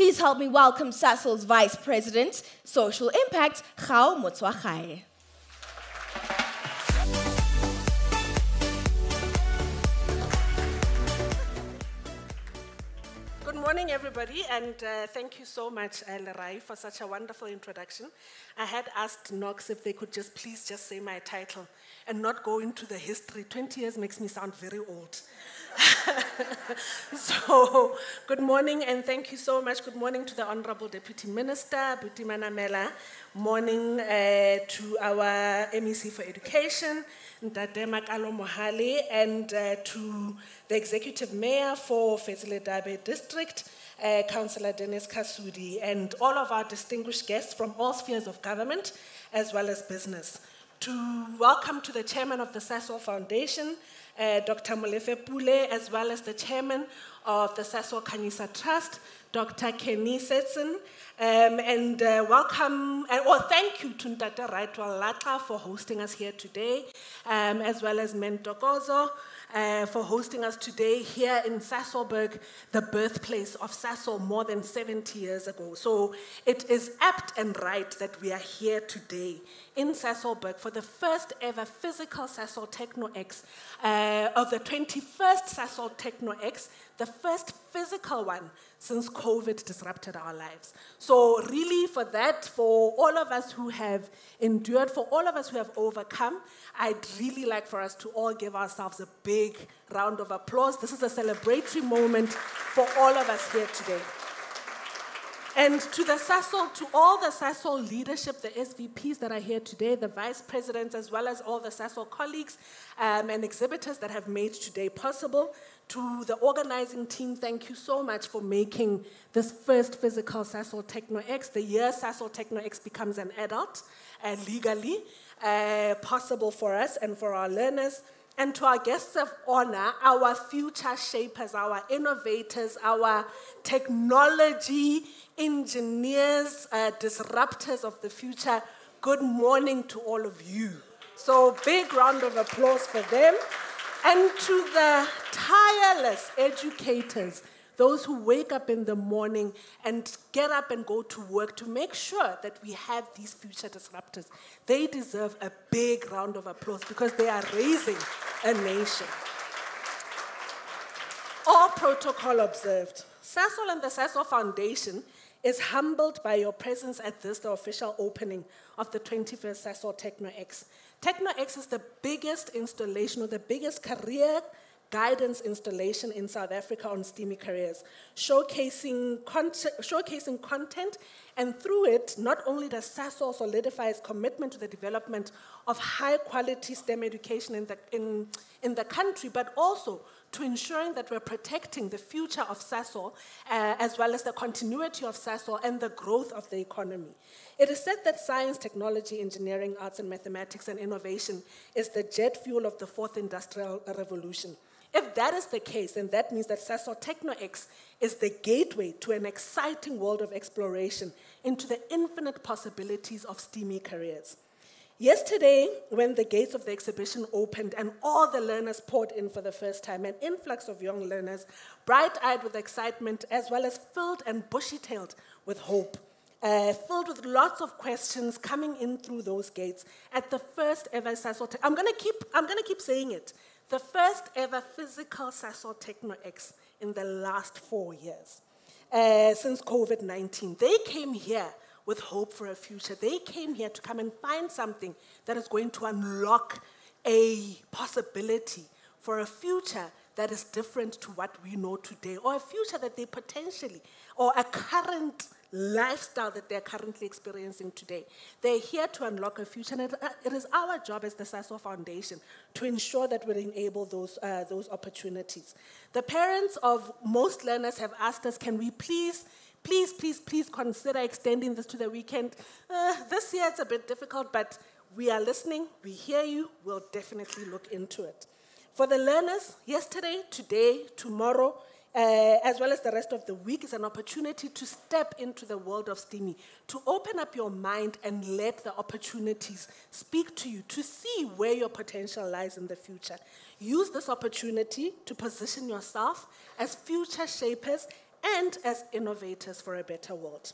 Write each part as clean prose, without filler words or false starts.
Please help me welcome SASOL's Vice President, Social Impact, Gao Mothoagae. Good morning, everybody, and thank you so much, Lerai, for such a wonderful introduction. I had asked Knox if they could please just say my title and not go into the history. 20 years makes me sound very old. So, good morning, and thank you so much. Good morning to the Honorable Deputy Minister, Buti Manamela. Morning to our MEC for Education, Ntate Makalo Mohale, and to the Executive Mayor for Fezile-Dabe District, Councillor Dennis Kasudi, and all of our distinguished guests from all spheres of government, as well as business. To welcome to the Chairman of the SASOL Foundation, Dr. Molefe Pule, as well as the Chairman of the SASOL Kanyisa Trust, Dr. Kenny Setson, and welcome, or thank you to Ntate Raitwal Lata for hosting us here today, as well as Mentokozo for hosting us today here in Sasolburg, the birthplace of Sasol more than 70 years ago. So it is apt and right that we are here today in Sasolburg for the first ever physical Sasol Techno-X of the 21st Sasol Techno-X, the first physical one since COVID disrupted our lives. So really for that, for all of us who have endured, for all of us who have overcome, I'd really like for us to all give ourselves a big round of applause. This is a celebratory moment for all of us here today. And to the SASOL, to all the SASOL leadership, the SVPs that are here today, the vice presidents, as well as all the SASOL colleagues and exhibitors that have made today possible. To the organizing team, thank you so much for making this first physical SASOL Techno-X, the year SASOL Techno-X becomes an adult, legally possible for us and for our learners. And to our guests of honor, our future shapers, our innovators, our technology engineers, disruptors of the future, good morning to all of you. So big round of applause for them. And to the tireless educators, those who wake up in the morning and get up and go to work to make sure that we have these future disruptors. They deserve a big round of applause because they are raising a nation. All protocol observed. SASOL and the SASOL Foundation is humbled by your presence at this, the official opening of the 21st SASOL Techno-X. Techno-X is the biggest installation or the biggest career guidance installation in South Africa on STEAMy careers, showcasing content, and through it, not only does SASOL solidify its commitment to the development of high-quality STEM education in the country, but also to ensuring that we're protecting the future of SASOL, as well as the continuity of SASOL and the growth of the economy. It is said that science, technology, engineering, arts and mathematics and innovation is the jet fuel of the fourth industrial revolution. If that is the case, then that means that SASOL Techno-X is the gateway to an exciting world of exploration into the infinite possibilities of STEAMy careers. Yesterday, when the gates of the exhibition opened and all the learners poured in for the first time, an influx of young learners, bright-eyed with excitement, as well as filled and bushy-tailed with hope, filled with lots of questions coming in through those gates at the first ever SASOL. I'm gonna keep saying it. The first ever physical SASOL Techno-X in the last 4 years since COVID-19. They came here with hope for a future. They came here to come and find something that is going to unlock a possibility for a future that is different to what we know today, or a future that they potentially, or a current lifestyle that they're currently experiencing today. They're here to unlock a future, and it is our job as the SASOL Foundation to ensure that we enable those opportunities. The parents of most learners have asked us, can we please consider extending this to the weekend? This year it's a bit difficult, but we are listening, we hear you, we'll definitely look into it. For the learners, yesterday, today, tomorrow, as well as the rest of the week, is an opportunity to step into the world of STEAMy, to open up your mind and let the opportunities speak to you, to see where your potential lies in the future. Use this opportunity to position yourself as future shapers and as innovators for a better world.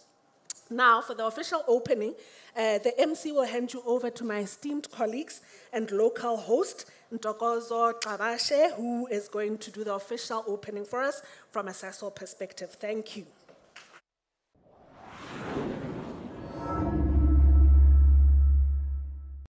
Now, for the official opening, the MC will hand you over to my esteemed colleagues and local host, Ntokozo Xabashe, who is going to do the official opening for us from a Sasol perspective. Thank you.